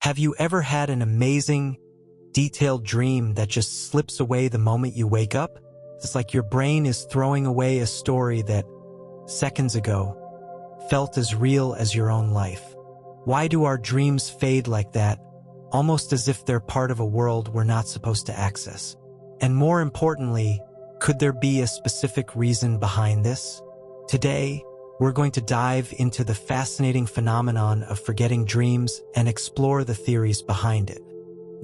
Have you ever had an amazing, detailed dream that just slips away the moment you wake up? It's like your brain is throwing away a story that, seconds ago, felt as real as your own life. Why do our dreams fade like that, almost as if they're part of a world we're not supposed to access? And more importantly, could there be a specific reason behind this? Today, we're going to dive into the fascinating phenomenon of forgetting dreams and explore the theories behind it.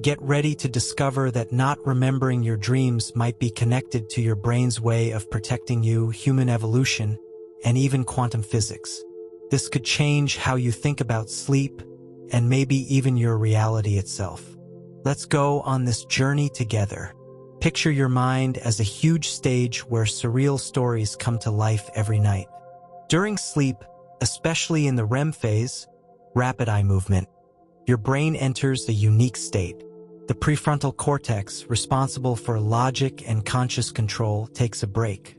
Get ready to discover that not remembering your dreams might be connected to your brain's way of protecting you, human evolution, and even quantum physics. This could change how you think about sleep and maybe even your reality itself. Let's go on this journey together. Picture your mind as a huge stage where surreal stories come to life every night. During sleep, especially in the REM phase, rapid eye movement, your brain enters a unique state. The prefrontal cortex, responsible for logic and conscious control, takes a break.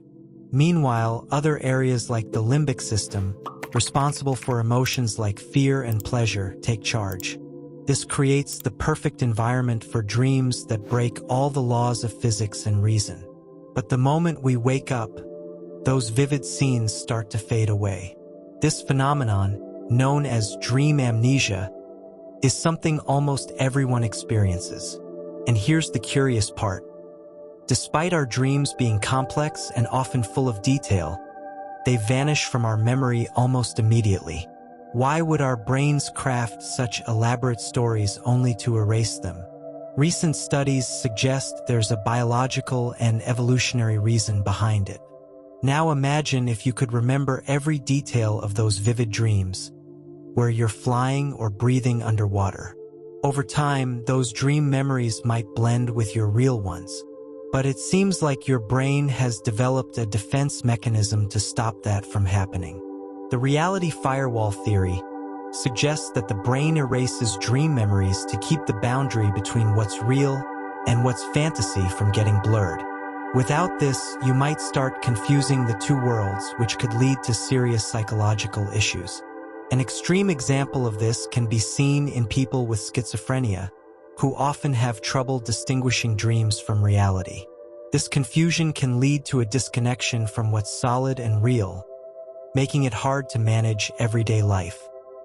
Meanwhile, other areas like the limbic system, responsible for emotions like fear and pleasure, take charge. This creates the perfect environment for dreams that break all the laws of physics and reason. But the moment we wake up, those vivid scenes start to fade away. This phenomenon, known as dream amnesia, is something almost everyone experiences. And here's the curious part. Despite our dreams being complex and often full of detail, they vanish from our memory almost immediately. Why would our brains craft such elaborate stories only to erase them? Recent studies suggest there's a biological and evolutionary reason behind it. Now imagine if you could remember every detail of those vivid dreams, where you're flying or breathing underwater. Over time, those dream memories might blend with your real ones. But it seems like your brain has developed a defense mechanism to stop that from happening. The reality firewall theory suggests that the brain erases dream memories to keep the boundary between what's real and what's fantasy from getting blurred. Without this, you might start confusing the two worlds, which could lead to serious psychological issues. An extreme example of this can be seen in people with schizophrenia, who often have trouble distinguishing dreams from reality. This confusion can lead to a disconnection from what's solid and real, making it hard to manage everyday life.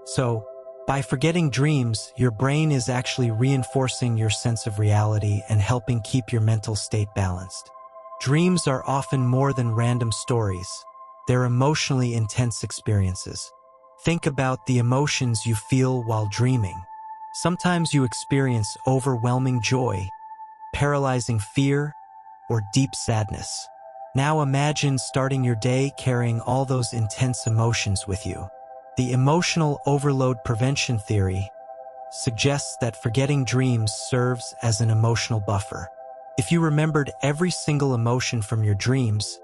So, by forgetting dreams, your brain is actually reinforcing your sense of reality and helping keep your mental state balanced. Dreams are often more than random stories. They're emotionally intense experiences. Think about the emotions you feel while dreaming. Sometimes you experience overwhelming joy, paralyzing fear, or deep sadness. Now imagine starting your day carrying all those intense emotions with you. The emotional overload prevention theory suggests that forgetting dreams serves as an emotional buffer. If you remembered every single emotion from your dreams,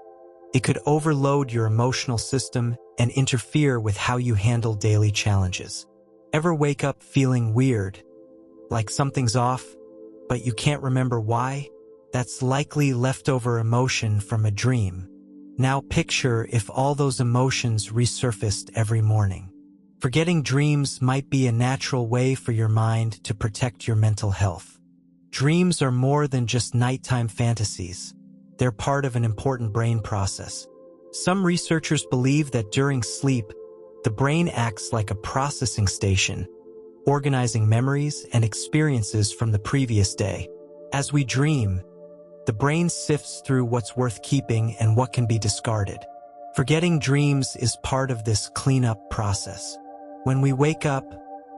it could overload your emotional system and interfere with how you handle daily challenges. Ever wake up feeling weird, like something's off, but you can't remember why? That's likely leftover emotion from a dream. Now picture if all those emotions resurfaced every morning. Forgetting dreams might be a natural way for your mind to protect your mental health. Dreams are more than just nighttime fantasies. They're part of an important brain process. Some researchers believe that during sleep, the brain acts like a processing station, organizing memories and experiences from the previous day. As we dream, the brain sifts through what's worth keeping and what can be discarded. Forgetting dreams is part of this cleanup process. When we wake up,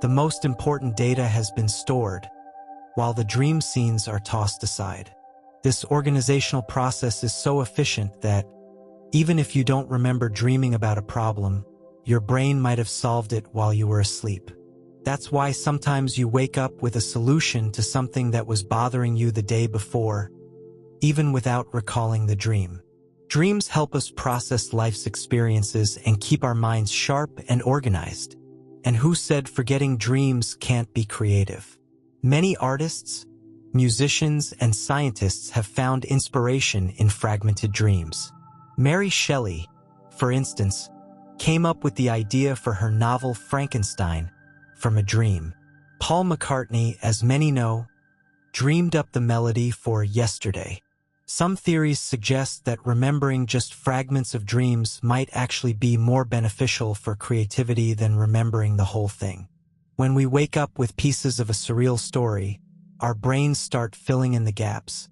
the most important data has been stored, while the dream scenes are tossed aside. This organizational process is so efficient that, even if you don't remember dreaming about a problem, your brain might have solved it while you were asleep. That's why sometimes you wake up with a solution to something that was bothering you the day before, even without recalling the dream. Dreams help us process life's experiences and keep our minds sharp and organized. And who said forgetting dreams can't be creative? Many artists, musicians, and scientists have found inspiration in fragmented dreams. Mary Shelley, for instance, came up with the idea for her novel Frankenstein from a dream. Paul McCartney, as many know, dreamed up the melody for Yesterday. Some theories suggest that remembering just fragments of dreams might actually be more beneficial for creativity than remembering the whole thing. When we wake up with pieces of a surreal story, our brains start filling in the gaps,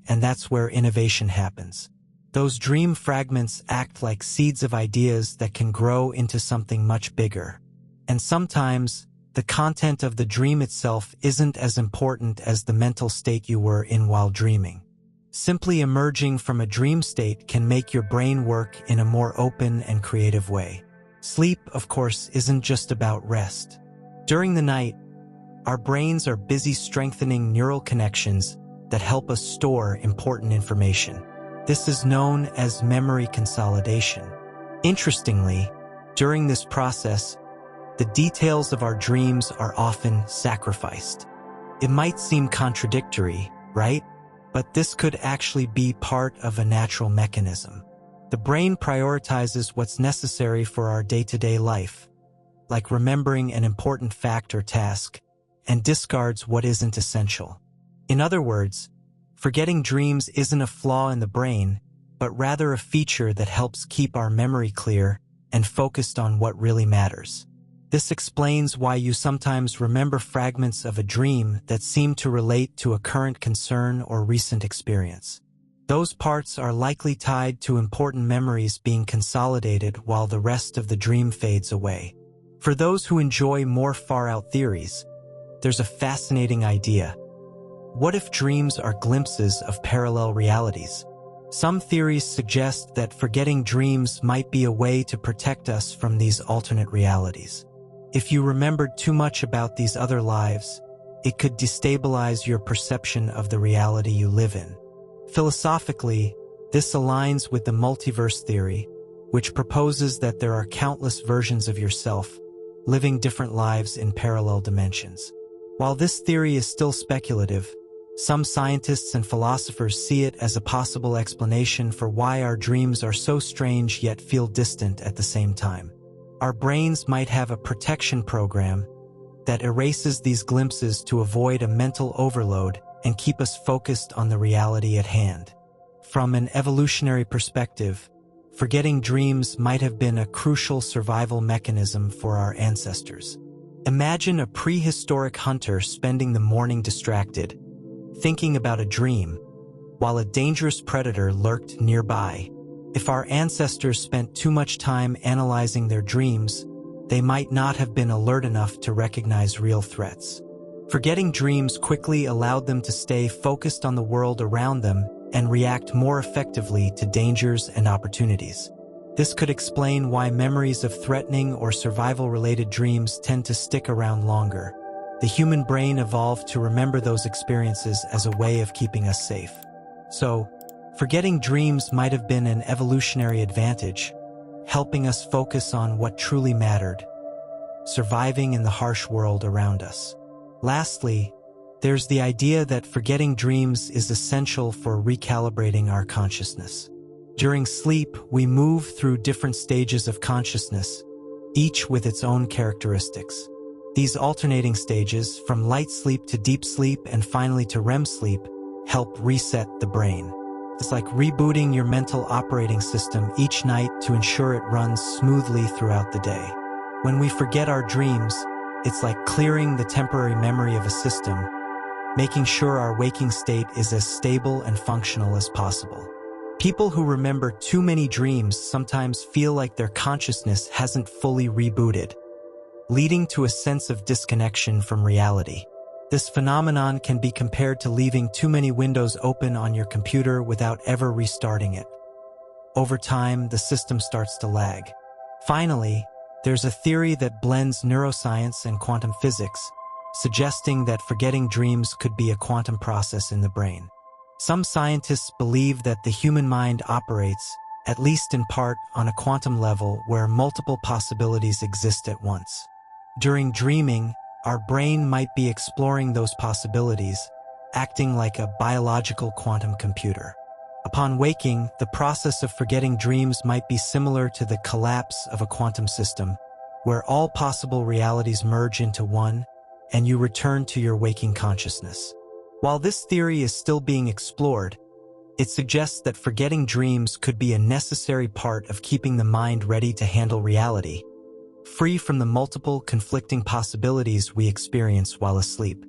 and that's where innovation happens. Those dream fragments act like seeds of ideas that can grow into something much bigger. And sometimes, the content of the dream itself isn't as important as the mental state you were in while dreaming. Simply emerging from a dream state can make your brain work in a more open and creative way. Sleep, of course, isn't just about rest. During the night, our brains are busy strengthening neural connections that help us store important information. This is known as memory consolidation. Interestingly, during this process, the details of our dreams are often sacrificed. It might seem contradictory, right? But this could actually be part of a natural mechanism. The brain prioritizes what's necessary for our day-to-day life, like remembering an important fact or task, and discards what isn't essential. In other words, forgetting dreams isn't a flaw in the brain, but rather a feature that helps keep our memory clear and focused on what really matters. This explains why you sometimes remember fragments of a dream that seem to relate to a current concern or recent experience. Those parts are likely tied to important memories being consolidated while the rest of the dream fades away. For those who enjoy more far-out theories, there's a fascinating idea. What if dreams are glimpses of parallel realities? Some theories suggest that forgetting dreams might be a way to protect us from these alternate realities. If you remembered too much about these other lives, it could destabilize your perception of the reality you live in. Philosophically, this aligns with the multiverse theory, which proposes that there are countless versions of yourself, living different lives in parallel dimensions. While this theory is still speculative, some scientists and philosophers see it as a possible explanation for why our dreams are so strange yet feel distant at the same time. Our brains might have a protection program that erases these glimpses to avoid a mental overload and keep us focused on the reality at hand. From an evolutionary perspective, forgetting dreams might have been a crucial survival mechanism for our ancestors. Imagine a prehistoric hunter spending the morning distracted, thinking about a dream, while a dangerous predator lurked nearby. If our ancestors spent too much time analyzing their dreams, they might not have been alert enough to recognize real threats. Forgetting dreams quickly allowed them to stay focused on the world around them and react more effectively to dangers and opportunities. This could explain why memories of threatening or survival-related dreams tend to stick around longer. The human brain evolved to remember those experiences as a way of keeping us safe. So, forgetting dreams might have been an evolutionary advantage, helping us focus on what truly mattered, surviving in the harsh world around us. Lastly, there's the idea that forgetting dreams is essential for recalibrating our consciousness. During sleep, we move through different stages of consciousness, each with its own characteristics. These alternating stages, from light sleep to deep sleep and finally to REM sleep, help reset the brain. It's like rebooting your mental operating system each night to ensure it runs smoothly throughout the day. When we forget our dreams, it's like clearing the temporary memory of a system, making sure our waking state is as stable and functional as possible. People who remember too many dreams sometimes feel like their consciousness hasn't fully rebooted, leading to a sense of disconnection from reality. This phenomenon can be compared to leaving too many windows open on your computer without ever restarting it. Over time, the system starts to lag. Finally, there's a theory that blends neuroscience and quantum physics, suggesting that forgetting dreams could be a quantum process in the brain. Some scientists believe that the human mind operates, at least in part, on a quantum level where multiple possibilities exist at once. During dreaming, our brain might be exploring those possibilities, acting like a biological quantum computer. Upon waking, the process of forgetting dreams might be similar to the collapse of a quantum system, where all possible realities merge into one, and you return to your waking consciousness. While this theory is still being explored, it suggests that forgetting dreams could be a necessary part of keeping the mind ready to handle reality, free from the multiple conflicting possibilities we experience while asleep.